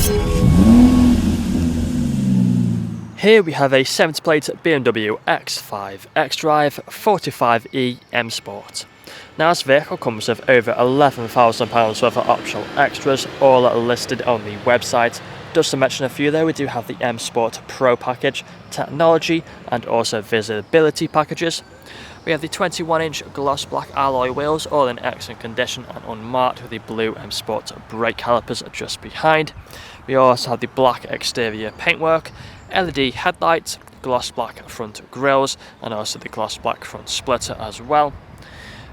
Here we have a 70-plate BMW X5 XDRIVE45E M Sport. Now this vehicle comes with over £11,000 worth of optional extras, all listed on the website. Just to mention a few though, we do have the M Sport Pro package, technology and also visibility packages. We have the 21-inch gloss black alloy wheels, all in excellent condition and unmarked, with the blue M Sport brake calipers just behind. We also have the black exterior paintwork, LED headlights, gloss black front grills and also the gloss black front splitter as well.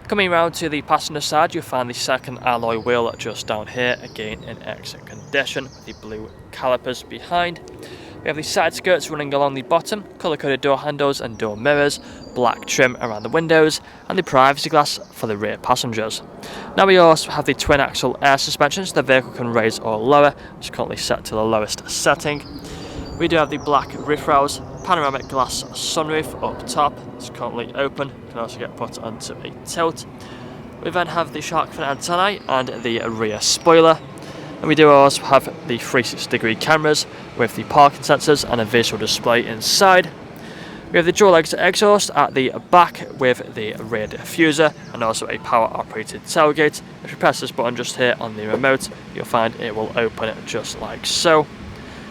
Coming around to the passenger side, you'll find the second alloy wheel just down here, again in excellent condition with the blue calipers behind. We have the side skirts running along the bottom, colour-coded door handles and door mirrors, black trim around the windows and the privacy glass for the rear passengers. Now we also have the twin axle air suspensions. The vehicle can raise or lower, which is currently set to the lowest setting. We do have the black roof rails, panoramic glass sunroof up top, it's currently open, can also get put onto a tilt. We then have the shark fin antennae and the rear spoiler. And we do also have the 360-degree cameras with the parking sensors and a visual display inside. We have the dual exhaust at the back with the rear diffuser and also a power operated tailgate. If you press this button just here on the remote, you'll find it will open it just like so.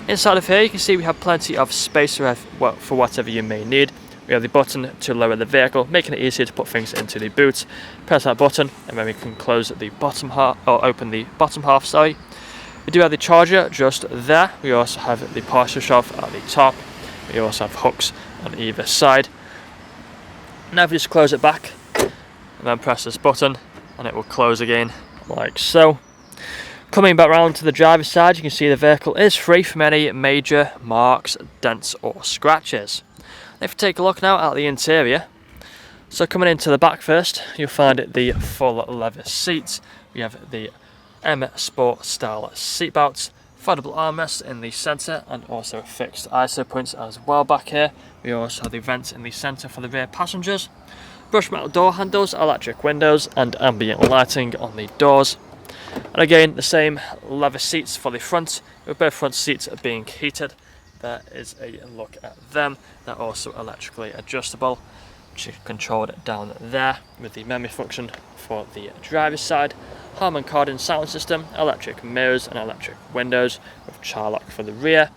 Inside of here you can see we have plenty of space for whatever you may need. We have the button to lower the vehicle, making it easier to put things into the boot. Press that button and then we can close the bottom half, or open the bottom half, sorry. We do have the charger just there. We also have the parcel shelf at the top. We also have hooks on either side. Now if you just close it back and then press this button and it will close again like so. Coming back round to the driver's side, you can see the vehicle is free from any major marks, dents or scratches. If you take a look now at the interior, so coming into the back first, you'll find the full leather seats. We have the M Sport style seat belts, foldable armrests in the centre and also fixed ISO points as well back here. We also have the vents in the centre for the rear passengers, brushed metal door handles, electric windows and ambient lighting on the doors. And again, the same leather seats for the front, with both front seats being heated. There is a look at them. They're also electrically adjustable, which is controlled down there with the memory function for the driver's side. Harman Kardon sound system, electric mirrors and electric windows with child lock for the rear.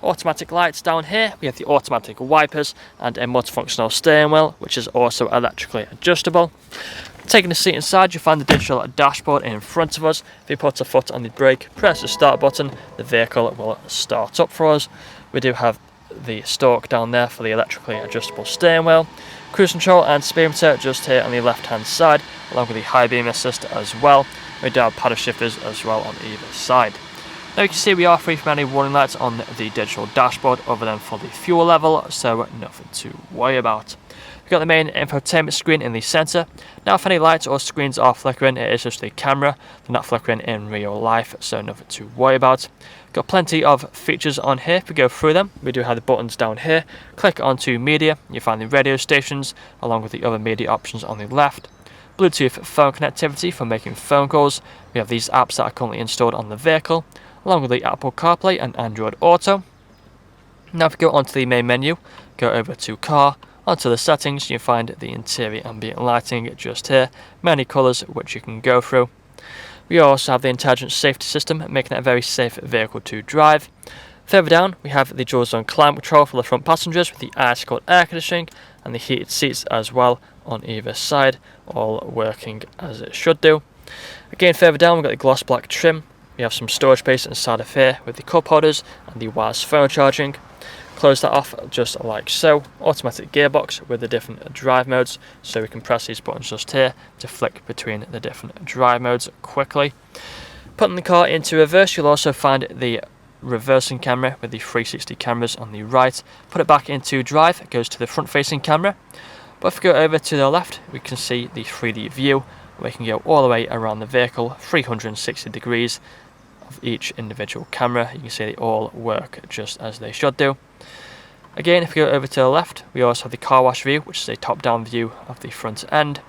Automatic lights down here. We have the automatic wipers and a multifunctional steering wheel, which is also electrically adjustable. Taking the seat inside, you'll find the digital dashboard in front of us. If you put a foot on the brake, press the start button, the vehicle will start up for us. We do have the stalk down there for the electrically adjustable steering wheel. Cruise control and speedometer just here on the left hand side, along with the high beam assist as well. We do have paddle shifters as well on either side. Now you can see we are free from any warning lights on the digital dashboard other than for the fuel level, so nothing to worry about. We've got the main infotainment screen in the centre. Now if any lights or screens are flickering, it is just the camera. They're not flickering in real life, so nothing to worry about. Got plenty of features on here. If we go through them, we do have the buttons down here. Click onto media, you find the radio stations along with the other media options on the left. Bluetooth phone connectivity for making phone calls. We have these apps that are currently installed on the vehicle, along with the Apple CarPlay and Android Auto. Now if we go onto the main menu, go over to car, onto the settings, you find the interior ambient lighting just here, many colours which you can go through. We also have the intelligent safety system, making it a very safe vehicle to drive. Further down, we have the dual zone climate control for the front passengers with the ice-cold air conditioning and the heated seats as well on either side, all working as it should do. Again, further down, we've got the gloss black trim. We have some storage space inside of here with the cup holders and the wireless phone charging. Close that off just like so. Automatic gearbox with the different drive modes, so we can press these buttons just here to flick between the different drive modes quickly. Putting the car into reverse, you'll also find the reversing camera with the 360 cameras on the right. Put it back into drive, it goes to the front facing camera. But if we go over to the left, we can see the 3D view. We can go all the way around the vehicle, 360 degrees of each individual camera. You can see they all work just as they should do. Again, if we go over to the left, we also have the car wash view, which is a top-down view of the front end.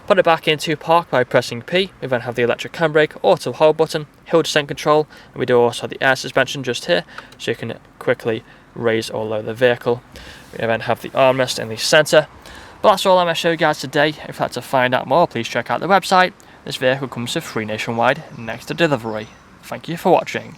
Put it back into park by pressing P. We then have the electric handbrake, auto hold button, hill descent control, and we do also have the air suspension just here, so you can quickly raise or lower the vehicle. We then have the armrest in the centre. But that's all I'm going to show you guys today. If you'd like to find out more, please check out the website. This vehicle comes with free nationwide next to delivery. Thank you for watching.